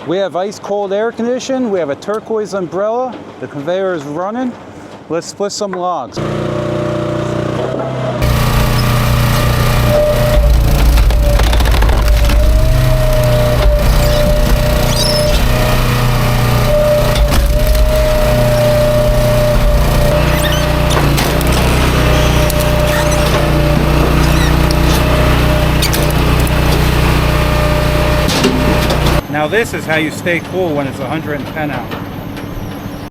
We have ice cold air conditioning. We have a turquoise umbrella. The conveyor is running. Let's split some logs. Now this is how you stay cool when it's 110 out.